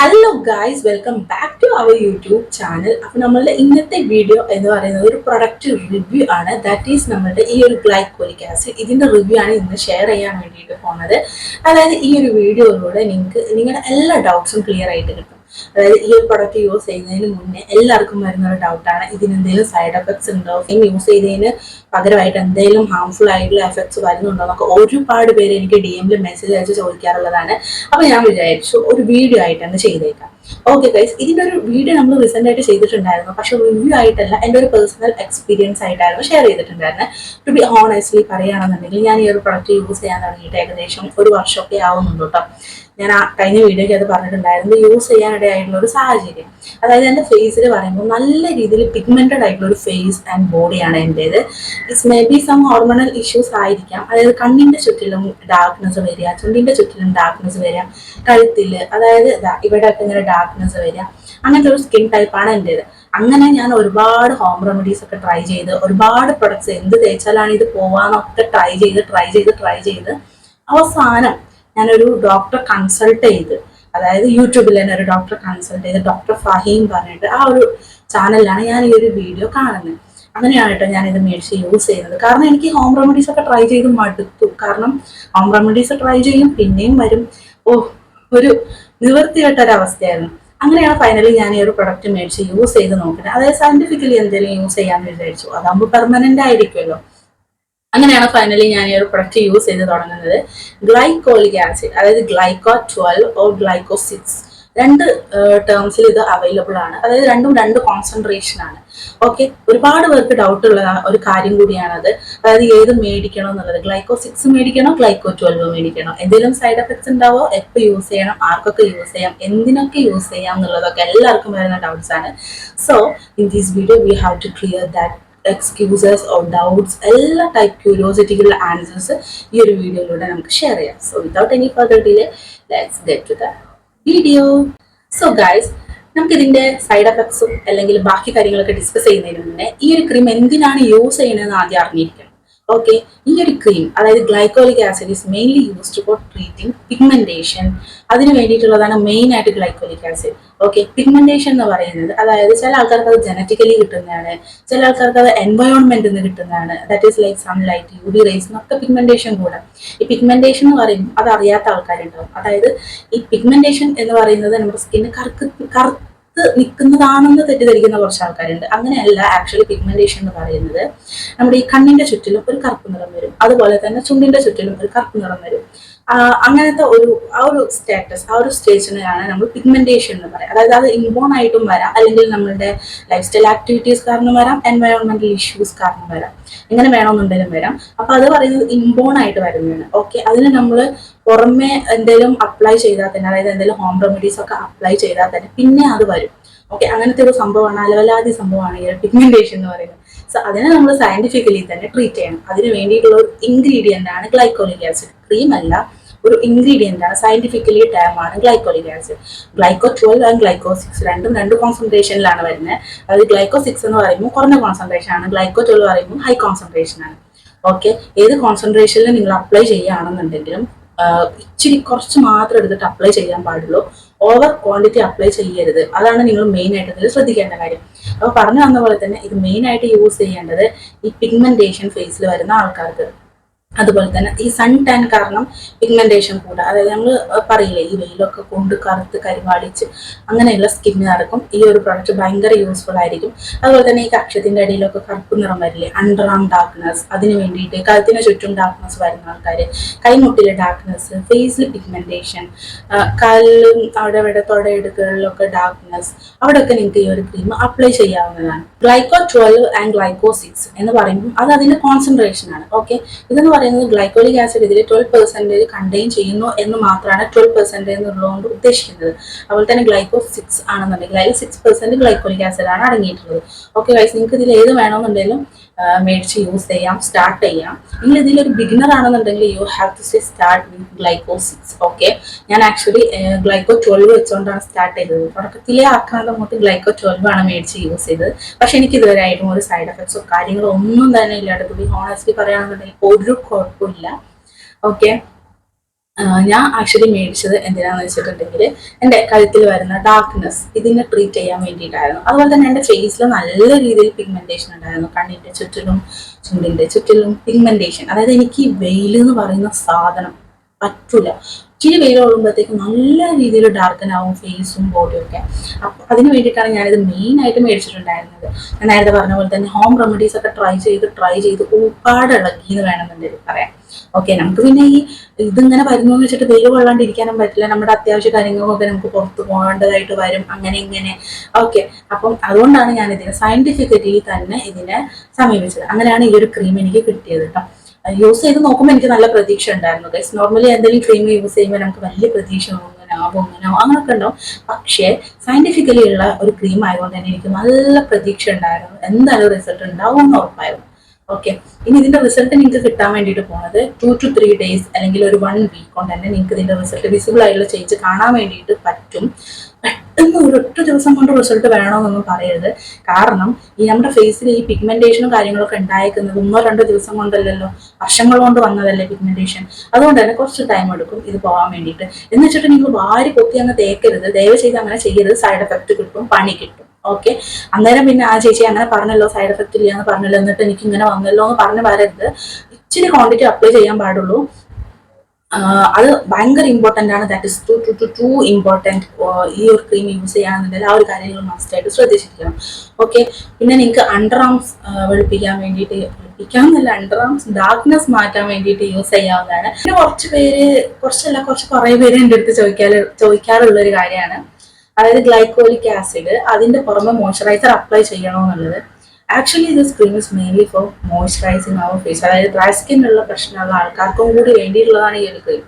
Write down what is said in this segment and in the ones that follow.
Hello guys, welcome back to our YouTube channel. അപ്പോൾ നമ്മളുടെ ഇന്നത്തെ വീഡിയോ എന്ന് പറയുന്നത് ഒരു പ്രൊഡക്റ്റ് റിവ്യൂ ആണ്. ദാറ്റ് ഈസ് നമ്മളുടെ ഈ ഒരു ഗ്ലൈക്കോളിക് ആസിഡ് ഇതിൻ്റെ റിവ്യൂ ആണ് ഇന്ന് ഷെയർ ചെയ്യാൻ വേണ്ടിയിട്ട് പോകുന്നത്. അതായത് ഈ ഒരു വീഡിയോയിലൂടെ നിങ്ങൾക്ക് നിങ്ങളുടെ എല്ലാ ഡൗട്ട്സും ക്ലിയർ ആയിട്ട് കിട്ടും. അതായത് ഈ ഒരു പ്രൊഡക്റ്റ് യൂസ് ചെയ്യുന്നതിന് മുന്നേ എല്ലാവർക്കും വരുന്ന ഒരു ഡൗട്ടാണ്, ഇതിന് എന്തെങ്കിലും സൈഡ് എഫക്ട്സ് ഉണ്ടോ, യൂസ് ചെയ്തതിന് പകരമായിട്ട് എന്തെങ്കിലും ഹാംഫുൾ ആയിട്ടുള്ള എഫക്ട്സ് വരുന്നുണ്ടോ എന്നൊക്കെ ഒരുപാട് പേര് എനിക്ക് DM മെസ്സേജ് അയച്ച് ചോദിക്കാറുള്ളതാണ്. അപ്പോൾ ഞാൻ വിചാരിച്ചു ഒരു വീഡിയോ ആയിട്ടാണ് ചെയ്തേക്കാം. ഓക്കെ ഗൈസ്, ഇതിൻ്റെ ഒരു വീഡിയോ നമ്മൾ റീസെൻ്റ് ആയിട്ട് ചെയ്തിട്ടുണ്ടായിരുന്നു, പക്ഷെ റിവ്യൂ ആയിട്ടല്ല, എൻ്റെ ഒരു പേഴ്സണൽ എക്സ്പീരിയൻസ് ആയിട്ടായിരുന്നു ഷെയർ ചെയ്തിട്ടുണ്ടായിരുന്നത്. ടു ബി ഹോണസ്റ്റ്ലി പറയുകയാണെന്നുണ്ടെങ്കിൽ ഞാൻ ഈ ഒരു പ്രൊഡക്റ്റ് യൂസ് ചെയ്യാൻ തുടങ്ങിയിട്ട് ഏകദേശം ഒരു വർഷമൊക്കെ ആവുന്നുണ്ട് കേട്ടോ. ഞാൻ കഴിഞ്ഞ വീഡിയോയ്ക്ക് അത് പറഞ്ഞിട്ടുണ്ടായിരുന്നു, യൂസ് ചെയ്യാനിടയായിട്ടുള്ള ഒരു സാഹചര്യം. അതായത് എൻ്റെ ഫേസിൽ പറയുമ്പോൾ നല്ല രീതിയിൽ പിഗ്മെന്റഡ് ആയിട്ടുള്ള ഒരു ഫേസ് ആൻഡ് ബോഡിയാണ് എൻ്റേത്. It's maybe some hormonal issues ആയിരിക്കാം. അതായത് കണ്ണിൻ്റെ ചുറ്റിലും ഡാർക്ക്നെസ് വരിക, ചുണ്ടിൻ്റെ ചുറ്റിലും ഡാർക്ക്നെസ് വരിക, കഴുത്തിൽ, അതായത് ഇവിടെയൊക്കെ ഇങ്ങനെ ഡാർക്ക്നെസ് വരിക, അങ്ങനത്തെ ഒരു സ്കിൻ ടൈപ്പാണ് എൻ്റേത്. അങ്ങനെ ഞാൻ ഒരുപാട് ഹോം റെമഡീസ് ഒക്കെ ട്രൈ ചെയ്ത്, ഒരുപാട് പ്രൊഡക്ട്സ് എന്ത് തേച്ചാലാണ് ഇത് പോവാന്നൊക്കെ ട്രൈ ചെയ്ത് അവസാനം ഞാനൊരു ഡോക്ടറെ കൺസൾട്ട് ചെയ്ത്, അതായത് യൂട്യൂബിൽ തന്നെ ഒരു ഡോക്ടറെ കൺസൾട്ട് ചെയ്ത്, ഡോക്ടർ ഫഹീം പറഞ്ഞിട്ട് ആ ഒരു ചാനലിലാണ് ഞാൻ ഈ ഒരു വീഡിയോ കാണുന്നത്. അങ്ങനെയാണ് കേട്ടോ ഞാൻ ഇത് മേടിച്ച് യൂസ് ചെയ്യുന്നത്. കാരണം എനിക്ക് ഹോം റെമഡീസ് ഒക്കെ ട്രൈ ചെയ്ത് മടുത്തു. കാരണം ഹോം റെമഡീസ് ട്രൈ ചെയ്യും, പിന്നെയും വരും, ഒരു നിവൃത്തികെട്ടൊരവസ്ഥയായിരുന്നു. അങ്ങനെയാണ് ഫൈനലി ഞാൻ ഈ ഒരു പ്രൊഡക്റ്റ് മേടിച്ച് യൂസ് ചെയ്ത് നോക്കുന്നത്. അതായത് സയന്റിഫിക്കലി എന്തെങ്കിലും യൂസ് ചെയ്യാമെന്ന് വിചാരിച്ചു, അതാകുമ്പോൾ പെർമനന്റ് ആയിരിക്കുമല്ലോ. അങ്ങനെയാണ് ഫൈനലി ഞാൻ ഈ ഒരു പ്രൊഡക്റ്റ് യൂസ് ചെയ്ത് തുടങ്ങുന്നത്. ഗ്ലൈക്കോളിക് ആസിഡ്, അതായത് ഗ്ലൈക്കോ 12 ഓർ ഗ്ലൈക്കോ 6, രണ്ട് ടേംസിൽ ഇത് അവൈലബിൾ ആണ്. അതായത് രണ്ടും രണ്ട് കോൺസെൻട്രേഷൻ ആണ്. ഓക്കെ, ഒരുപാട് പേർക്ക് ഡൗട്ട് ഉള്ള ഒരു കാര്യം കൂടിയാണത്. അതായത് ഏത് മേടിക്കണം എന്നുള്ളത്, ഗ്ലൈക്കോ 6 മേടിക്കണോ ഗ്ലൈക്കോ 12 മേടിക്കണോ, എന്തെങ്കിലും സൈഡ് എഫക്ട്സ് ഉണ്ടാവോ, എപ്പോൾ യൂസ് ചെയ്യണം, ആർക്കൊക്കെ യൂസ് ചെയ്യാം, എന്തിനൊക്കെ യൂസ് ചെയ്യാം എന്നുള്ളതൊക്കെ എല്ലാവർക്കും വരുന്ന ഡൗട്ട്സ് ആണ്. So in this video we have to clear that excuses or doubts, എല്ലാ ടൈപ്പ് ക്യൂരിയോസിറ്റിക്കുള്ള ആൻസേഴ്സ് ഈ ഒരു വീഡിയോയിലൂടെ നമുക്ക് ഷെയർ ചെയ്യാം. So without any further delay, let's get to the video. So guys, നമുക്ക് ഇതിന്റെ സൈഡ് എഫക്ട്സും അല്ലെങ്കിൽ ബാക്കി കാര്യങ്ങളൊക്കെ ഡിസ്കസ് ചെയ്യുന്നതിന് മുന്നേ ഈ ഒരു ക്രീം എന്തിനാണ് യൂസ് ചെയ്യുന്നതെന്ന് ആദ്യം അറിഞ്ഞിരിക്കണം. ഓക്കെ, ഈ ഒരു ക്രീം, അതായത് glycolic acid is mainly used for treating pigmentation. അതിന് വേണ്ടിയിട്ടുള്ളതാണ് മെയിൻ ആയിട്ട് ഗ്ലൈക്കോളിക് ആസിഡ്. ഓക്കെ, പിഗ്മെന്റേഷൻ എന്ന് പറയുന്നത്, അതായത് ചില ആൾക്കാർക്ക് അത് ജനറ്റിക്കലി കിട്ടുന്നതാണ്, ചില ആൾക്കാർക്ക് അത് എൻവയോൺമെന്റിൽ നിന്ന് കിട്ടുന്നതാണ്. That is like sunlight, UV rays എന്നൊക്കെ പിഗ്മെന്റേഷൻ കൂടെ. ഈ പിഗ്മെന്റേഷൻ എന്ന് പറയുമ്പോൾ അത് അറിയാത്ത ആൾക്കാരുണ്ടാവും. അതായത് ഈ പിഗ്മെന്റേഷൻ എന്ന് പറയുന്നത് നമ്മുടെ സ്കിന്ന് കറുത്ത് നിൽക്കുന്നതാണെന്ന് തെറ്റിദ്ധരിക്കുന്ന കുറച്ച് ആൾക്കാരുണ്ട്. അങ്ങനെയല്ല, ആക്ച്വലി പിഗ്മെന്റേഷൻ എന്ന് പറയുന്നത് നമ്മുടെ ഈ കണ്ണിന്റെ ചുറ്റിലും ഒരു കറുപ്പ് നിറം വരും, അതുപോലെ തന്നെ ചുണ്ടിന്റെ ചുറ്റിലും ഒരു കറുപ്പ് നിറം വരും. അങ്ങനത്തെ ആ ഒരു സ്റ്റാറ്റസ്, ആ ഒരു സ്റ്റേജിനെയാണ് നമ്മൾ പിഗ്മെന്റേഷൻ എന്ന് പറയുക. അതായത് അത് ഇൻബോൺ ആയിട്ടും വരാം, അല്ലെങ്കിൽ നമ്മളുടെ ലൈഫ് സ്റ്റൈൽ ആക്ടിവിറ്റീസ് കാരണം വരാം, എൻവയോൺമെന്റൽ ഇഷ്യൂസ് കാരണം വരാം, എങ്ങനെ വേണമെന്നുണ്ടെങ്കിലും വരാം. അപ്പൊ അത് പറയുന്നത് ഇൻബോൺ ആയിട്ട് വരുന്നതാണ്. ഓക്കെ, അതിന് നമ്മൾ പുറമെ എന്തെങ്കിലും അപ്ലൈ ചെയ്താൽ തന്നെ, അതായത് എന്തെങ്കിലും ഹോം റെമഡീസ് ഒക്കെ അപ്ലൈ ചെയ്താൽ തന്നെ പിന്നെ അത് വരും. ഓക്കെ, അങ്ങനത്തെ ഒരു സംഭവമാണ്, അലവലാതി സംഭവമാണ് ഈ പിഗ്മെന്റേഷൻ എന്ന് പറയുന്നത്. സോ അതിനെ നമ്മൾ സയന്റിഫിക്കലി തന്നെ ട്രീറ്റ് ചെയ്യണം. അതിന് വേണ്ടിയിട്ടുള്ള ഒരു ഇൻഗ്രീഡിയന്റ് ആണ് ഗ്ലൈക്കോളിക് ആസിഡ്. ക്രീം അല്ല, ഒരു ഇൻഗ്രീഡിയന്റ് ആണ്, സയന്റിഫിക്കലി ടേം ആണ് glycolic acid. Glyco 12 and glyco 6 രണ്ടും രണ്ട് കോൺസെൻട്രേഷനിലാണ് വരുന്നത്. അതായത് ഗ്ലൈക്കോ 6 എന്ന് പറയുമ്പോൾ കുറഞ്ഞ കോൺസെൻട്രേഷൻ ആണ്, ഗ്ലൈക്കോ 12 പറയുമ്പോൾ ഹൈ കോൺസെൻട്രേഷൻ ആണ്. ഓക്കെ, ഏത് കോൺസെൻട്രേഷനിൽ നിങ്ങൾ അപ്ലൈ ചെയ്യുകയാണെന്നുണ്ടെങ്കിലും ഇച്ചിരി കുറച്ച് മാത്രം എടുത്തിട്ട് അപ്ലൈ ചെയ്യാൻ പാടുള്ളൂ. ഓവർ ക്വാണ്ടിറ്റി അപ്ലൈ ചെയ്യരുത്. അതാണ് നിങ്ങൾ മെയിൻ ആയിട്ട് ഇതിൽ ശ്രദ്ധിക്കേണ്ട കാര്യം. അപ്പോൾ പറഞ്ഞു വന്ന പോലെ തന്നെ ഇത് മെയിൻ ആയിട്ട് യൂസ് ചെയ്യേണ്ടത് ഈ പിഗ്മെന്റേഷൻ ഫേസിൽ വരുന്ന ആൾക്കാർക്ക്, അതുപോലെ തന്നെ ഈ സൺ ടാൻ കാരണം പിഗ്മെന്റേഷൻ കൂടെ, അതായത് നമ്മൾ പറയില്ലേ, ഈ വെയിലൊക്കെ കൊണ്ട് കറുത്ത് കരിവാളിച്ച് അങ്ങനെയുള്ള സ്കിന്ന് നടക്കും. ഈ ഒരു പ്രൊഡക്റ്റ് ഭയങ്കര യൂസ്ഫുൾ ആയിരിക്കും. അതുപോലെ തന്നെ ഈ കക്ഷത്തിന്റെ അടിയിലൊക്കെ കറുപ്പ് നിറം വരില്ലേ, അണ്ടർ ആം ഡാർക്ക്നെസ്, അതിന് വേണ്ടിയിട്ട് കഴുത്തിന് ചുറ്റും ഡാർക്ക്നെസ് വരുന്ന ആൾക്കാർ, കൈമുട്ടിലെ ഡാർക്ക്നെസ്, ഫേസിൽ പിഗ്മെന്റേഷൻ, കാലിലും അവിടെ ഇവിടെ തൊടയിടുകളിലൊക്കെ ഡാർക്ക്നെസ്, അവിടെയൊക്കെ നിങ്ങൾക്ക് ഈ ഒരു ക്രീം അപ്ലൈ ചെയ്യാവുന്നതാണ്. ഗ്ലൈക്കോ 12 ആൻഡ് ഗ്ലൈക്കോ 6 എന്ന് പറയുമ്പോൾ അത് അതിന്റെ കോൺസെൻട്രേഷൻ ആണ്. ഓക്കെ, ഇതെന്ന് പറയുന്നത് ഗ്ലൈക്കോളിക് ആസിഡ് ഇതിൽ 12% കണ്ടെയ്ൻ ചെയ്യുന്നു എന്ന് മാത്രമാണ് 12% എന്നുള്ളതുകൊണ്ട് ഉദ്ദേശിക്കുന്നത്. അതുപോലെ തന്നെ ഗ്ലൈക്കോ 6 ആണെന്നുണ്ടെങ്കിൽ അതിൽ 6% ഗ്ലൈക്കോളിക് ആസിഡ് ആണ് അടങ്ങിയിട്ടുള്ളത്. ഓക്കെ ഗൈസ്, നിങ്ങൾക്ക് ഇതിൽ ഏത് വേണമെന്നുണ്ടെങ്കിലും മേടിച്ച് യൂസ് ചെയ്യാം, സ്റ്റാർട്ട് ചെയ്യാം. നിങ്ങൾ ഇതിലൊരു ബിഗിനർ ആണെന്നുണ്ടെങ്കിൽ you have to start with glyco 6. Okay, ഞാൻ ആക്ച്വലി ഗ്ലൈക്കോ 12 വെച്ചുകൊണ്ടാണ് സ്റ്റാർട്ട് ചെയ്തത്. തുടക്കത്തിലെ ആക്രാന്തം അങ്ങോട്ട് ഗ്ലൈക്കോ 12 ആണ് മേടിച്ച് യൂസ് ചെയ്തത്. പക്ഷെ എനിക്ക് ഇതുവരെയായിട്ടും ഒരു സൈഡ് എഫക്ട്സോ കാര്യങ്ങളോ ഒന്നും തന്നെ ഇല്ലാതെ, കൂടി ഹോണസ്റ്റ്ലി പറയുകയാണെന്നുണ്ടെങ്കിൽ ഒരു കുഴപ്പമില്ല. ഓക്കെ, ഞാൻ ആക്ച്വലി മേടിച്ചത് എന്തിനാന്ന് വെച്ചിട്ടുണ്ടെങ്കിൽ എൻ്റെ കഴുത്തിൽ വരുന്ന ഡാർക്ക്നെസ് ഇതിനെ ട്രീറ്റ് ചെയ്യാൻ വേണ്ടിയിട്ടായിരുന്നു. അതുപോലെ തന്നെ എൻ്റെ ഫേസിൽ നല്ല രീതിയിൽ പിഗ്മെന്റേഷൻ ഉണ്ടായിരുന്നു. കണ്ണിൻ്റെ ചുറ്റിലും ചുണ്ടിൻ്റെ ചുറ്റിലും പിഗ്മെന്റേഷൻ. അതായത് എനിക്ക് ഈ വെയിൽ എന്ന് പറയുന്ന സാധനം പറ്റൂല. ഇച്ചിരി വെയിൽ കൊള്ളുമ്പോഴത്തേക്കും നല്ല രീതിയിൽ ഡാർക്കൻ ആവും ഫേസും ബോഡിയും ഒക്കെ. അപ്പം അതിന് വേണ്ടിയിട്ടാണ് ഞാനിത് മെയിൻ ആയിട്ട് മേടിച്ചിട്ടുണ്ടായിരുന്നത്. ഞാൻ നേരത്തെ പറഞ്ഞ പോലെ തന്നെ ഹോം റെമഡീസ് ഒക്കെ ട്രൈ ചെയ്ത് ഒരുപാട് ഇളകി എന്ന് വേണമെന്നുണ്ടെങ്കിൽ പറയാം. ഓക്കെ, നമുക്ക് പിന്നെ ഈ ഇതിങ്ങനെ വരുന്നു എന്ന് വെച്ചിട്ട് വെയിൽ കൊള്ളാണ്ടിരിക്കാനും പറ്റില്ല. നമ്മുടെ അത്യാവശ്യ കാര്യങ്ങൾക്കൊക്കെ നമുക്ക് പുറത്ത് പോകേണ്ടതായിട്ട് വരും, അങ്ങനെ ഇങ്ങനെ. ഓക്കെ, അപ്പം അതുകൊണ്ടാണ് ഞാൻ ഇതിനെ സയന്റിഫിക്കലി തന്നെ ഇതിനെ സമീപിച്ചത്. അങ്ങനെയാണ് ഈ ഒരു ക്രീം എനിക്ക് കിട്ടിയത് കേട്ടോ. യൂസ് ചെയ്ത് നോക്കുമ്പോൾ എനിക്ക് നല്ല പ്രതീക്ഷ ഉണ്ടായിരുന്നു ഗൈസ്. നോർമലി എന്തെങ്കിലും ക്രീം യൂസ് ചെയ്യുമ്പോൾ നമുക്ക് വലിയ പ്രതീക്ഷ അങ്ങനെയൊക്കെ ഉണ്ടാവും. പക്ഷേ സയന്റിഫിക്കലി ഉള്ള ഒരു ക്രീം ആയതുകൊണ്ട് തന്നെ എനിക്ക് നല്ല പ്രതീക്ഷ ഉണ്ടായിരുന്നു. എന്തായാലും റിസൾട്ട് ഉണ്ടാവും എന്ന് ഉറപ്പായിരുന്നു. ഓക്കെ, ഇനി ഇതിന്റെ റിസൾട്ട് നിങ്ങൾക്ക് കിട്ടാൻ വേണ്ടിയിട്ട് പോകുന്നത് 2 to 3 days അല്ലെങ്കിൽ ഒരു 1 week കൊണ്ട് തന്നെ നിങ്ങൾക്ക് ഇതിന്റെ റിസൾട്ട് വിസിബിൾ ആയിട്ടുള്ള ചേഞ്ച് കാണാൻ വേണ്ടിയിട്ട് പറ്റും. പെട്ടെന്ന് ഒരൊറ്റ ദിവസം കൊണ്ട് റിസൾട്ട് വേണമെന്നൊന്നും പറയരുത്. കാരണം ഈ നമ്മുടെ ഫേസിൽ ഈ പിഗ്മെന്റേഷനും കാര്യങ്ങളൊക്കെ ഉണ്ടായിരിക്കുന്നത് 1-2 ദിവസം കൊണ്ടല്ലല്ലോ, വർഷങ്ങൾ കൊണ്ട് വന്നതല്ലേ പിഗ്മെന്റേഷൻ. അതുകൊണ്ട് തന്നെ കുറച്ച് ടൈം എടുക്കും ഇത് പോകാൻ വേണ്ടിയിട്ട്. എന്ന് വെച്ചിട്ട് നിങ്ങൾ വാരി പൊത്തി അങ്ങ് തേക്കരുത്, ദയവ് ചെയ്ത് അങ്ങനെ ചെയ്യരുത്. സൈഡ് എഫക്റ്റ് കിട്ടും, പണി കിട്ടും. ഓക്കെ, അന്നേരം പിന്നെ ആ ചേച്ചി അങ്ങനെ പറഞ്ഞല്ലോ, സൈഡ് എഫക്റ്റ് ഇല്ല എന്ന് പറഞ്ഞല്ലോ, എന്നിട്ട് എനിക്ക് ഇങ്ങനെ വന്നല്ലോ എന്ന് പറഞ്ഞ് വരരുത്. ഇച്ചിരി ക്വാണ്ടിറ്റി അപ്ലൈ ചെയ്യാൻ പാടുള്ളൂ. അത് ഭയങ്കര ഇമ്പോർട്ടൻ്റ് ആണ്. That is too important. ഈ ഒരു ക്രീം യൂസ് ചെയ്യുകയാണെന്നുണ്ടെങ്കിൽ ആ ഒരു കാര്യങ്ങൾ മസ്റ്റായിട്ട് ശ്രദ്ധിച്ചിരിക്കണം. ഓക്കെ, പിന്നെ നിങ്ങൾക്ക് അണ്ടർ ആംസ് വെളുപ്പിക്കാൻ വേണ്ടിയിട്ട്, വെളുപ്പിക്കാമെന്നല്ല, അണ്ടർ ആംസ് ഡാർക്ക്നെസ് മാറ്റാൻ വേണ്ടിയിട്ട് യൂസ് ചെയ്യാവുന്നതാണ്. പിന്നെ കുറേ പേര് എൻ്റെ അടുത്ത് ചോദിക്കാറുള്ള ഒരു കാര്യമാണ്, അതായത് ഗ്ലൈക്കോളിക് ആസിഡ് അതിന്റെ പുറമെ മോയ്സ്ചറൈസർ അപ്ലൈ ചെയ്യണോ എന്നുള്ളത്. Actually this cream is mainly for moisturising our face. അതായത് ഡ്രൈ സ്കിന്നുള്ള പ്രശ്നമുള്ള ആൾക്കാർക്കും കൂടി വേണ്ടിയിട്ടുള്ളതാണ് ഈ ഒരു ക്രീം.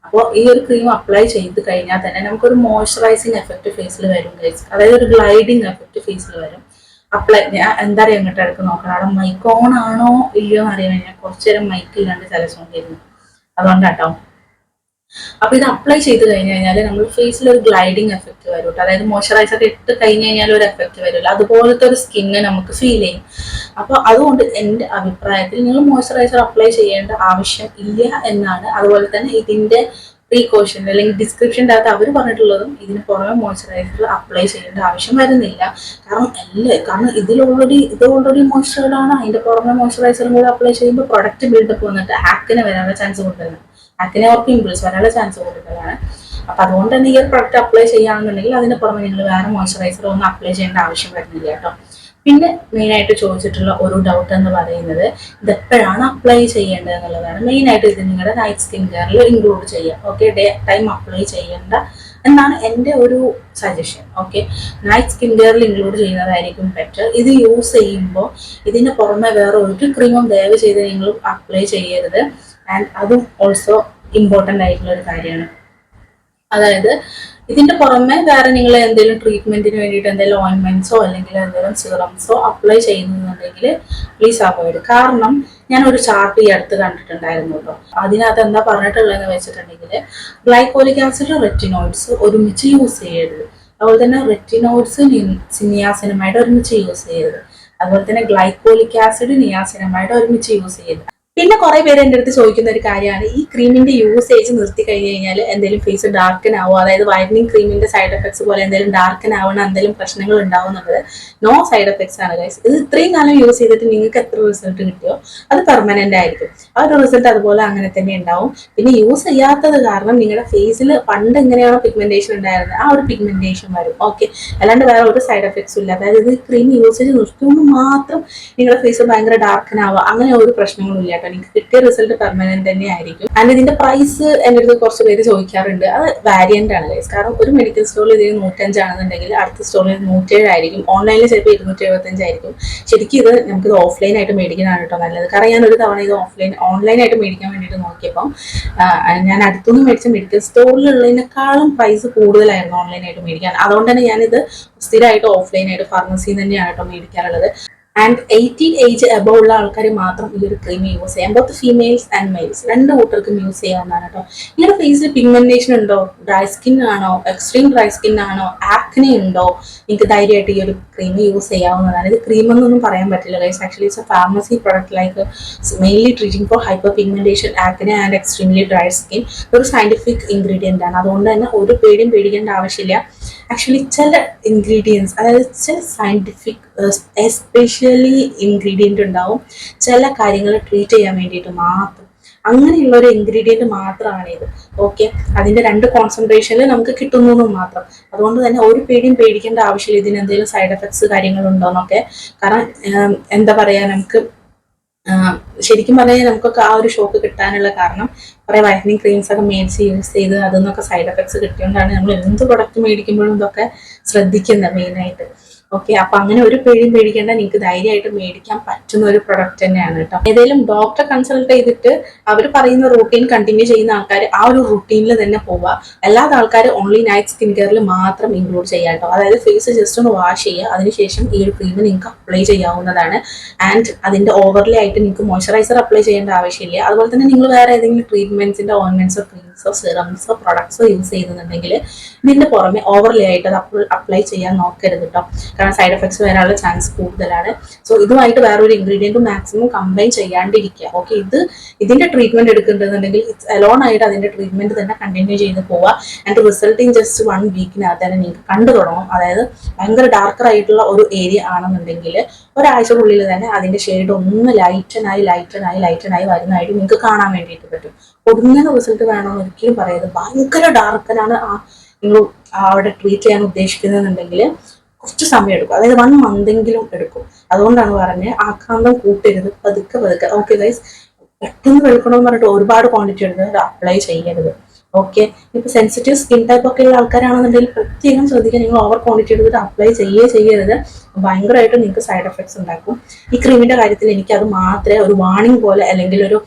അപ്പോൾ ഈ ഒരു ക്രീം അപ്ലൈ ചെയ്ത് കഴിഞ്ഞാൽ തന്നെ നമുക്കൊരു മോയ്സ്ചറൈസിങ് എഫക്റ്റ് ഫേസിൽ വരും ഗൈസ്. അതായത് ഒരു ഗ്ലൈഡിങ് എഫക്റ്റ് ഫേസിൽ വരും. ഞാൻ എന്താ പറയുക, ഇങ്ങോട്ട് എടുത്ത് നോക്കണം, അവിടെ മൈക്ക് ഓൺ ആണോ ഇല്ലയോ എന്ന് അറിയാൻ ഞാൻ കുറച്ചു നേരം മൈക്ക് ഇല്ലാണ്ട് ചലച്ചുകൊണ്ടിരുന്നു, അതുകൊണ്ടാട്ടോ. അപ്പൊ ഇത് അപ്ലൈ ചെയ്ത് കഴിഞ്ഞ് കഴിഞ്ഞാൽ നമ്മൾ ഫേസിൽ ഒരു ഗ്ലൈഡിങ് എഫക്റ്റ് വരും കേട്ടോ. അതായത് മോയ്സ്ചറൈസർ ഇട്ട് കഴിഞ്ഞ് കഴിഞ്ഞാൽ ഒരു എഫക്റ്റ് വരില്ല, അതുപോലത്തെ ഒരു സ്കിന്ന് നമുക്ക് ഫീൽ ചെയ്യും. അപ്പൊ അതുകൊണ്ട് എൻ്റെ അഭിപ്രായത്തിൽ നിങ്ങൾ മോയ്സ്ചറൈസർ അപ്ലൈ ചെയ്യേണ്ട ആവശ്യം ഇല്ല എന്നാണ്. അതുപോലെ തന്നെ ഇതിന്റെ പ്രീകോഷൻ അല്ലെങ്കിൽ ഡിസ്ക്രിപ്ഷൻ്റെ അകത്ത് അവർ പറഞ്ഞിട്ടുള്ളതും ഇതിന് പുറമെ മോയ്സ്ചറൈസർ അപ്ലൈ ചെയ്യേണ്ട ആവശ്യം വരുന്നില്ല. കാരണം ഇത് ഓൾറെഡി മോയ്സ്ചറൈസർ ആണ്. അതിന്റെ പുറമെ മോയ്സ്ചറൈസറും കൂടെ അപ്ലൈ ചെയ്യുമ്പോൾ പ്രൊഡക്റ്റ് ബിൽഡപ്പ് വന്നിട്ട് ആക്കിന് വരാനുള്ള ചാൻസ് കൂടുതലാണ്. ആക്കിനെ ഓർ പിമ്പിൾസ് വരാനുള്ള ചാൻസ് കൂടുതലാണ്. അപ്പൊ അതുകൊണ്ട് തന്നെ ഈ ഒരു പ്രൊഡക്റ്റ് അപ്ലൈ ചെയ്യുകയാണെന്നുണ്ടെങ്കിൽ അതിന് പുറമെ നിങ്ങൾ വേറെ മോയ്സ്ചറൈസർ ഒന്നും അപ്ലൈ ചെയ്യേണ്ട ആവശ്യം വരുന്നില്ല കേട്ടോ. പിന്നെ മെയിനായിട്ട് ചോദിച്ചിട്ടുള്ള ഒരു ഡൗട്ട് എന്ന് പറയുന്നത് ഇതെപ്പോഴാണ് അപ്ലൈ ചെയ്യേണ്ടത് എന്നുള്ളതാണ്. മെയിനായിട്ട് ഇത് നിങ്ങളുടെ നൈറ്റ് സ്കിൻ കെയറിൽ ഇൻക്ലൂഡ് ചെയ്യാം. ഓക്കെ, ഡേ ടൈം അപ്ലൈ ചെയ്യേണ്ട എന്നാണ് എൻ്റെ ഒരു സജഷൻ. ഓക്കെ, നൈറ്റ് സ്കിൻ കെയറിൽ ഇൻക്ലൂഡ് ചെയ്യുന്നതായിരിക്കും ബെറ്റർ. ഇത് യൂസ് ചെയ്യുമ്പോൾ ഇതിന് പുറമെ വേറെ ഒരു ക്രീമും ദയവ് ചെയ്ത് നിങ്ങൾ അപ്ലൈ ചെയ്യരുത്. ആൻഡ് അതും ഓൾസോ ഇമ്പോർട്ടൻ്റ് ആയിട്ടുള്ള ഒരു കാര്യമാണ്. അതായത് ഇതിന്റെ പുറമെ വേറെ നിങ്ങൾ എന്തെങ്കിലും ട്രീറ്റ്മെന്റിന് വേണ്ടിയിട്ട് എന്തെങ്കിലും ഓയിൻമെന്റ്സോ അല്ലെങ്കിൽ എന്തെങ്കിലും സിറംസോ അപ്ലൈ ചെയ്യുന്നുണ്ടെങ്കിൽ പ്ലീസ് അവോയ്ഡ്. കാരണം ഞാൻ ഒരു ചാർട്ട് ഈ അടുത്ത് കണ്ടിട്ടുണ്ടായിരുന്നു കേട്ടോ. അതിനകത്ത് എന്താ പറഞ്ഞിട്ടുള്ളതെന്ന് വെച്ചിട്ടുണ്ടെങ്കിൽ ഗ്ലൈക്കോളിക് ആസിഡ് റെറ്റിനോയിഡ്സ് ഒരുമിച്ച് യൂസ് ചെയ്യരുത്. അതുപോലെ തന്നെ റെറ്റിനോയിഡ്സ് നിയാസിനമൈഡ് ഒരുമിച്ച് യൂസ് ചെയ്യരുത്. അതുപോലെ തന്നെ ഗ്ലൈക്കോളിക് ആസിഡ് നിയാസിനമൈഡ് ഒരുമിച്ച് യൂസ് ചെയ്യരുത്. പിന്നെ കുറെ പേര് എൻ്റെ അടുത്ത് ചോദിക്കുന്ന ഒരു കാര്യമാണ്, ഈ ക്രീമിന്റെ യൂസേജ് നിർത്തി കഴിഞ്ഞ് കഴിഞ്ഞാൽ എന്തെങ്കിലും ഫേസ് ഡാർക്കൻ ആവോ, അതായത് വൈറ്റനിങ് ക്രീമിന്റെ സൈഡ് എഫക്ട്സ് പോലെ എന്തെങ്കിലും ഡാർക്കൻ ആവണ എന്തെങ്കിലും പ്രശ്നങ്ങൾ ഉണ്ടാവുന്നുള്ളത്. നോ സൈഡ് എഫക്ട്സ് ആണ് ഗൈസ്. ഇത് ഇത്രയും കാലം യൂസ് ചെയ്തിട്ട് നിങ്ങൾക്ക് എത്ര റിസൾട്ട് കിട്ടിയോ അത് പെർമനന്റ് ആയിരിക്കും. ആ ഒരു റിസൾട്ട് അതുപോലെ അങ്ങനെ തന്നെ ഉണ്ടാവും. പിന്നെ യൂസ് ചെയ്യാത്തത് കാരണം നിങ്ങളുടെ ഫേസിൽ പണ്ട് എങ്ങനെയാണോ പിഗ്മെന്റേഷൻ ഉണ്ടായിരുന്നത് ആ ഒരു പിഗ്മെന്റേഷൻ വരും. ഓക്കെ, അല്ലാണ്ട് വേറെ ഒരു സൈഡ് എഫക്ട്സും ഇല്ല. അതായത് ഇത് ക്രീം യൂസേജ് നിർത്തുമ്പോൾ മാത്രം നിങ്ങളുടെ ഫേസ് ഭയങ്കര ഡാർക്കൻ ആവുക അങ്ങനെ ഒരു പ്രശ്നങ്ങളും ഇല്ല. എനിക്ക് കിട്ടിയ റിസൾട്ട് പെർമനന്റ് തന്നെ ആയിരിക്കും. ആൻഡ് ഇതിന്റെ പ്രൈസ് എൻ്റെ അടുത്ത് കുറച്ച് പേര് ചോദിക്കാറുണ്ട്. അത് വാരിയന്റ് ആണ് ഗൈസ്. കാരണം ഒരു മെഡിക്കൽ സ്റ്റോറിൽ ഇതിന് 105 ആണെന്നുണ്ടെങ്കിൽ അടുത്ത സ്റ്റോറിൽ 107 ആയിരിക്കും, ഓൺലൈനിൽ ചിലപ്പോൾ 275 ആയിരിക്കും. ശരിക്കും ഇത് നമുക്കിത് ഓഫ്ലൈൻ ആയിട്ട് മേടിക്കുന്നതാണ് കേട്ടോ നല്ലത്. കാരണം ഞാൻ ഒരു തവണ ഇത് ഓൺലൈനായിട്ട് മേടിക്കാൻ വേണ്ടിയിട്ട് നോക്കിയപ്പം ഞാൻ അടുത്തുനിന്ന് മേടിച്ച മെഡിക്കൽ സ്റ്റോറിലുള്ളതിനേക്കാളും പ്രൈസ് കൂടുതലായിരുന്നു ഓൺലൈനായിട്ട് മേടിക്കാൻ. അതുകൊണ്ട് തന്നെ ഞാനിത് സ്ഥിരമായിട്ട് ഓഫ്ലൈനായിട്ട് ഫാർമസിയിൽ തന്നെയാണ് കേട്ടോ മേടിക്കാറുള്ളത്. ആൻഡ് 18 ഏജ് എബവ് ഉള്ള ആൾക്കാർ മാത്രം ഈ ഒരു ക്രീം യൂസ് ചെയ്യാം. ബോത്ത് ഫീമെയിൽസ് ആൻഡ് മെയിൽസ് രണ്ട് കൂട്ടർക്കും യൂസ് ചെയ്യാവുന്നതാണ് കേട്ടോ. നിങ്ങളുടെ ഫേസിൽ പിഗ്മെന്റേഷൻ ഉണ്ടോ, ഡ്രൈ സ്കിൻ ആണോ, എക്സ്ട്രീം ഡ്രൈ സ്കിൻ ആണോ, ആക്നെ ഉണ്ടോ, നിങ്ങൾക്ക് ധൈര്യമായിട്ട് ഈ ഒരു ക്രീം യൂസ് ചെയ്യാവുന്നതാണ്. ഇത് ക്രീം എന്നൊന്നും പറയാൻ പറ്റില്ല guys, actually it's a pharmacy product like mainly treating for hyper pigmentation, acne and extremely dry skin. ഒരു സയന്റിഫിക് ഇൻഗ്രീഡിയൻ്റ് ആണ്. അതുകൊണ്ട് തന്നെ ഒരു പേടിയും പേടിക്കേണ്ട ആവശ്യമില്ല. ആക്ച്വലി ചില ഇൻഗ്രീഡിയൻസ്, അതായത് ചില സയന്റിഫിക് എസ്പെഷ്യലി ഇൻഗ്രീഡിയൻ്റ് ഉണ്ടാവും ചില കാര്യങ്ങൾ ട്രീറ്റ് ചെയ്യാൻ വേണ്ടിയിട്ട് മാത്രം. അങ്ങനെയുള്ള ഒരു ഇൻഗ്രീഡിയൻറ്റ് മാത്രമാണ് ഇത്. ഓക്കെ, അതിൻ്റെ 2 കോൺസെൻട്രേഷനിൽ നമുക്ക് കിട്ടുന്നു മാത്രം. അതുകൊണ്ട് തന്നെ ഒരു പേടിയും പേടിക്കേണ്ട ആവശ്യമില്ല ഇതിന് എന്തെങ്കിലും സൈഡ് എഫക്ട്സ് കാര്യങ്ങളുണ്ടോയെന്നൊക്കെ. കാരണം എന്താ പറയുക, നമുക്ക് ശരിക്കും പറഞ്ഞാൽ നമുക്കൊക്കെ ആ ഒരു ഷോക്ക് കിട്ടാനുള്ള കാരണം കുറേ വൈറ്റനിങ് ക്രീംസ് ഒക്കെ മേടിച്ച് യൂസ് ചെയ്ത് അതിൽ സൈഡ് എഫക്ട്സ് കിട്ടിയോണ്ടാണ് നമ്മൾ എന്ത് പ്രൊഡക്റ്റ് മേടിക്കുമ്പോഴും ഇതൊക്കെ ശ്രദ്ധിക്കുന്നത് മെയിനായിട്ട്. ഓക്കെ, അപ്പൊ അങ്ങനെ ഒരു പേടിയും പേടിക്കേണ്ട, നിങ്ങൾക്ക് ധൈര്യമായിട്ട് മേടിക്കാൻ പറ്റുന്ന ഒരു പ്രൊഡക്റ്റ് തന്നെയാണ് കേട്ടോ. ഏതെങ്കിലും ഡോക്ടറെ കൺസൾട്ട് ചെയ്തിട്ട് അവർ പറയുന്ന റൂട്ടീൻ കണ്ടിന്യൂ ചെയ്യുന്ന ആൾക്കാർ ആ ഒരു റൂട്ടീനിൽ തന്നെ പോവുക. അല്ലാത്ത ആൾക്കാർ ഓൺലി നൈറ്റ് സ്കിൻ കെയറിൽ മാത്രം ഇൻക്ലൂഡ് ചെയ്യാം കേട്ടോ. അതായത് ഫേസ് ജസ്റ്റ് ഒന്ന് വാഷ് ചെയ്യുക, അതിനുശേഷം ഈ ഒരു ക്രീം നിങ്ങൾക്ക് അപ്ലൈ ചെയ്യാവുന്നതാണ്. ആൻഡ് അതിന്റെ ഓവർലേ ആയിട്ട് നിങ്ങൾക്ക് മോയ്സ്ചറൈസർ അപ്ലൈ ചെയ്യേണ്ട ആവശ്യമില്ല. അതുപോലെ തന്നെ നിങ്ങൾ വേറെ ഏതെങ്കിലും ട്രീറ്റ്മെന്റ്സിന്റെ ഓയിൻമെന്റ്സോ ക്രീംസോ സിറംസോ പ്രൊഡക്ട്സോ യൂസ് ചെയ്യുന്നുണ്ടെങ്കിൽ ഇതിന്റെ പുറമെ ഓവർലേ ആയിട്ട് അത് അപ്ലൈ ചെയ്യാൻ നോക്കരുത് കേട്ടോ. കാരണം സൈഡ് എഫക്ട്സ് വരാനുള്ള ചാൻസ് കൂടുതലാണ്. സോ ഇതുമായിട്ട് വേറൊരു ഇൻഗ്രീഡിയൻറ്റ് മാക്സിമം കമ്പൈൻ ചെയ്യാണ്ടിരിക്കുക. ഓക്കെ, ഇതിന്റെ ട്രീറ്റ്മെന്റ് എടുക്കുന്നുണ്ടെങ്കിൽ ഇറ്റ്സ് അലോൺ ആയിട്ട് അതിന്റെ ട്രീറ്റ്മെന്റ് തന്നെ കണ്ടിന്യൂ ചെയ്ത് പോവുക. ആൻഡ് റിസൾട്ട് ഇൻ ജസ്റ്റ് 1 വീക്കിനകത്ത് തന്നെ നിങ്ങൾക്ക് കണ്ടു തുടങ്ങും. അതായത് ഭയങ്കര ഡാർക്കർ ആയിട്ടുള്ള ഒരു ഏരിയ ആണെന്നുണ്ടെങ്കിൽ ഒരാഴ്ചക്കുള്ളിൽ തന്നെ അതിന്റെ ഷെയ്ഡ് ഒന്ന് ലൈറ്റനായി വരുന്നതായിട്ട് നിങ്ങൾക്ക് കാണാൻ വേണ്ടിയിട്ട് പറ്റും. ഒടുങ്ങുന്ന റിസൾട്ട് വേണമെന്ന് ഒരിക്കലും പറയരുത്. ഭയങ്കര ഡാർക്കനാണ് നിങ്ങൾ അവിടെ ട്രീറ്റ് ചെയ്യാൻ ഉദ്ദേശിക്കുന്നതെന്നുണ്ടെങ്കിൽ കുറച്ച് സമയം എടുക്കും. അതായത് 1 മന്തെങ്കിലും എടുക്കും. അതുകൊണ്ടാണ് പറഞ്ഞത് ആക്രാന്തം കൂട്ടരുത്, പതുക്കെ. ഓക്കെ ഗൈസ്, പെട്ടെന്ന് വെളുക്കണമെന്ന് പറഞ്ഞിട്ട് ഒരുപാട് ക്വാണ്ടിറ്റി എടുത്ത് അപ്ലൈ ചെയ്യരുത്. ഓക്കെ, ഇപ്പൊ സെൻസിറ്റീവ് സ്കിൻ ടൈപ്പ് ഒക്കെ ഉള്ള ആൾക്കാരാണെന്നുണ്ടെങ്കിൽ പ്രത്യേകം ശ്രദ്ധിക്കുക. നിങ്ങൾ ഓവർ ക്വാണ്ടിറ്റി എടുത്തിട്ട് അപ്ലൈ ചെയ്യരുത്. ഭയങ്കരമായിട്ട് നിങ്ങൾക്ക് സൈഡ് എഫക്ട്സ് ഉണ്ടാക്കും. ഈ ക്രീമിന്റെ കാര്യത്തിൽ എനിക്ക് അത് മാത്രമേ ഒരു വാർണിംഗ് പോലെ അല്ലെങ്കിൽ ഒരു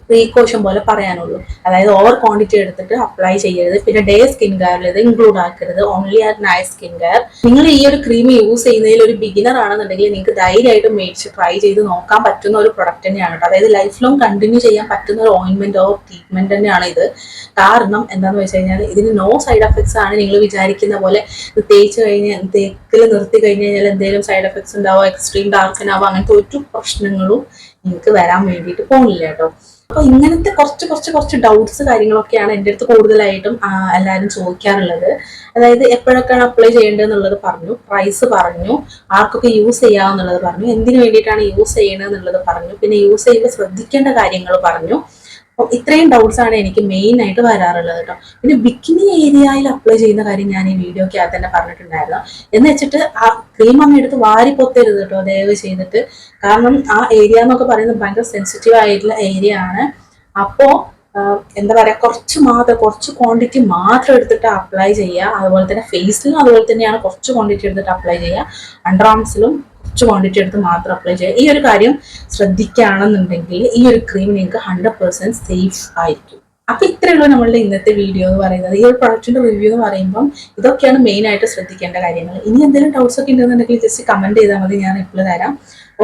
പ്രീകോഷൻ പോലെ പറയാനുള്ളൂ. അതായത് ഓവർ ക്വാണ്ടിറ്റി എടുത്തിട്ട് അപ്ലൈ ചെയ്യരുത്. പിന്നെ ഡേ സ്കിൻ കെയറിൽ ഇത് ഇൻക്ലൂഡ് ആക്കരുത്. ഓൺലി ആറ്റ് നൈറ്റ് സ്കിൻ കെയർ. നിങ്ങൾ ഈ ഒരു ക്രീം യൂസ് ചെയ്യുന്നതിൽ ഒരു ബിഗിനർ ആണെന്നുണ്ടെങ്കിൽ നിങ്ങൾക്ക് ധൈര്യമായിട്ട് മേടിച്ച് ട്രൈ ചെയ്ത് നോക്കാൻ പറ്റുന്ന ഒരു പ്രൊഡക്റ്റ് തന്നെയാണ് കേട്ടോ. അതായത് ലൈഫ് ലോങ് കണ്ടിന്യൂ ചെയ്യാൻ പറ്റുന്ന ഒരു ഓയിൻമെന്റോ ട്രീറ്റ്മെന്റ് തന്നെയാണ് ഇത്. കാരണം എന്താണെന്ന് വെച്ച് കഴിഞ്ഞാൽ ഇതിന് നോ സൈഡ് എഫക്ട്സ് ആണ്. നിങ്ങൾ വിചാരിക്കുന്ന പോലെ തേക്കിൽ നിർത്തി കഴിഞ്ഞ് കഴിഞ്ഞാൽ എന്തെങ്കിലും സൈഡ് എഫക്ട്സ് ഉണ്ടാവോ, എക്സ്ട്രീം ഡാർക്കനാവോ, അങ്ങനത്തെ ഒരു പ്രശ്നങ്ങളും നിങ്ങൾക്ക് വരാൻ വേണ്ടിയിട്ട് പോകുന്നില്ല കേട്ടോ. അപ്പൊ ഇങ്ങനത്തെ കുറച്ച് ഡൗട്ട്സ് കാര്യങ്ങളൊക്കെയാണ് എൻ്റെ അടുത്ത് കൂടുതലായിട്ടും എല്ലാവരും ചോദിക്കാറുള്ളത്. അതായത് എപ്പോഴൊക്കെയാണ് അപ്ലൈ ചെയ്യേണ്ടതെന്നുള്ളത് പറഞ്ഞു, പ്രൈസ് പറഞ്ഞു, ആർക്കൊക്കെ യൂസ് ചെയ്യാമെന്നുള്ളത് പറഞ്ഞു, എന്തിനു വേണ്ടിയിട്ടാണ് യൂസ് ചെയ്യണമെന്നുള്ളത് പറഞ്ഞു, പിന്നെ യൂസ് ചെയ്യുമ്പോൾ ശ്രദ്ധിക്കേണ്ട കാര്യങ്ങൾ പറഞ്ഞു. അപ്പം ഇത്രയും ഡൗട്ട്സ് ആണ് എനിക്ക് മെയിൻ ആയിട്ട് വരാറുള്ളത് കേട്ടോ. പിന്നെ ബിക്കിനി ഏരിയയിൽ അപ്ലൈ ചെയ്യുന്ന കാര്യം ഞാൻ ഈ വീഡിയോക്കകത്ത് തന്നെ പറഞ്ഞിട്ടുണ്ടായിരുന്നു. എന്ന് വെച്ചിട്ട് ആ ക്രീം അങ്ങ് എടുത്ത് വാരി പൊത്തരുത് കേട്ടോ, ദയവ് ചെയ്തിട്ട്. കാരണം ആ ഏരിയ എന്നൊക്കെ പറയുന്നത് ഭയങ്കര സെൻസിറ്റീവ് ആയിട്ടുള്ള ഏരിയ ആണ്. അപ്പോ എന്താ പറയാ, കുറച്ച് ക്വാണ്ടിറ്റി മാത്രം എടുത്തിട്ട് അപ്ലൈ ചെയ്യുക. അതുപോലെ തന്നെ ഫേസിലും അതുപോലെ തന്നെയാണ് കുറച്ച് ക്വാണ്ടിറ്റി എടുത്തിട്ട് അപ്ലൈ ചെയ്യുക. അണ്ടർ ആംസിലും കുറച്ച് ക്വാണ്ടിറ്റി എടുത്ത് മാത്രം അപ്ലൈ ചെയ്യുക. ഈ ഒരു കാര്യം ശ്രദ്ധിക്കുകയാണെന്നുണ്ടെങ്കിൽ ഈ ഒരു ക്രീം നിങ്ങൾക്ക് 100% സേഫ് ആയിരിക്കും. അപ്പൊ ഇത്രയുള്ളൂ നമ്മളുടെ ഇന്നത്തെ വീഡിയോ എന്ന് പറയുന്നത്. ഈ ഒരു പ്രൊഡക്റ്റിന്റെ റിവ്യൂ എന്ന് പറയുമ്പോൾ ഇതൊക്കെയാണ് മെയിൻ ആയിട്ട് ശ്രദ്ധിക്കേണ്ട കാര്യങ്ങൾ. ഇനി എന്തെങ്കിലും ഡൗട്ട്സ് ഒക്കെ ഉണ്ടെന്നുണ്ടെങ്കിൽ ജസ്റ്റ് കമന്റ് ചെയ്താൽ മതി, ഞാൻ റിപ്ലൈ തരാം.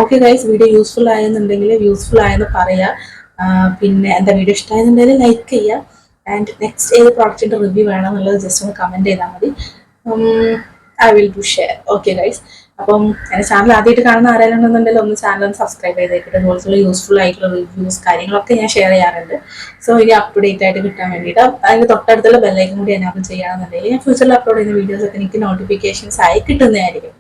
ഓക്കെ ഗൈസ്, വീഡിയോ യൂസ്ഫുൾ ആയെന്നുണ്ടെങ്കിൽ യൂസ്ഫുൾ ആയെന്ന് പറയാ. പിന്നെ എന്താ വീഡിയോ ഇഷ്ടമായെന്നുണ്ടെങ്കിൽ ലൈക്ക് ചെയ്യുക. ആൻഡ് നെക്സ്റ്റ് ഏത് പ്രോഡക്റ്റിന്റെ റിവ്യൂ വേണമെന്നുള്ളത് ജസ്റ്റ് ഒന്ന് കമന്റ് ചെയ്താൽ മതി. I will do share. Okay guys, അപ്പം എൻ്റെ ചാനൽ ആദ്യമായിട്ട് കാണുന്ന ആരെങ്കിലും ഉണ്ടെന്നുണ്ടെങ്കിൽ ഒന്ന് ചാനൽ ഒന്ന് സബ്സ്ക്രൈബ് ചെയ്തേക്കിട്ട്. അതുപോലെ യൂസ്ഫുൾ ആയിട്ടുള്ള റിവ്യൂസ് കാര്യങ്ങളൊക്കെ ഞാൻ ഷെയർ ചെയ്യാറുണ്ട്. സോ ഇനി അപ് ടു ഡേറ്റ് ആയിട്ട് കിട്ടാൻ വേണ്ടിയിട്ട് അതിന് തൊട്ടടുത്തുള്ള ബെല്ലൈക്കും കൂടി എനാബിൾ ചെയ്യുകയാണെന്നുണ്ടെങ്കിൽ ഞാൻ ഫ്യൂച്ചറിൽ അപ്ലോഡ് ചെയ്യുന്ന വീഡിയോസ് ഒക്കെ എനിക്ക് നോട്ടിഫിക്കേഷൻസ് ആയി കിട്ടുന്നതായിരിക്കും.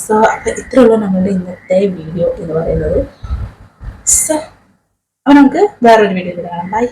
സോ അപ്പം ഇത്രയുള്ളൂ നമ്മളുടെ ഇന്നത്തെ വീഡിയോ എന്ന് പറയുന്നത്. സോ അപ്പോൾ നമുക്ക് വേറൊരു വീഡിയോയിൽ കാണാം. ബൈ.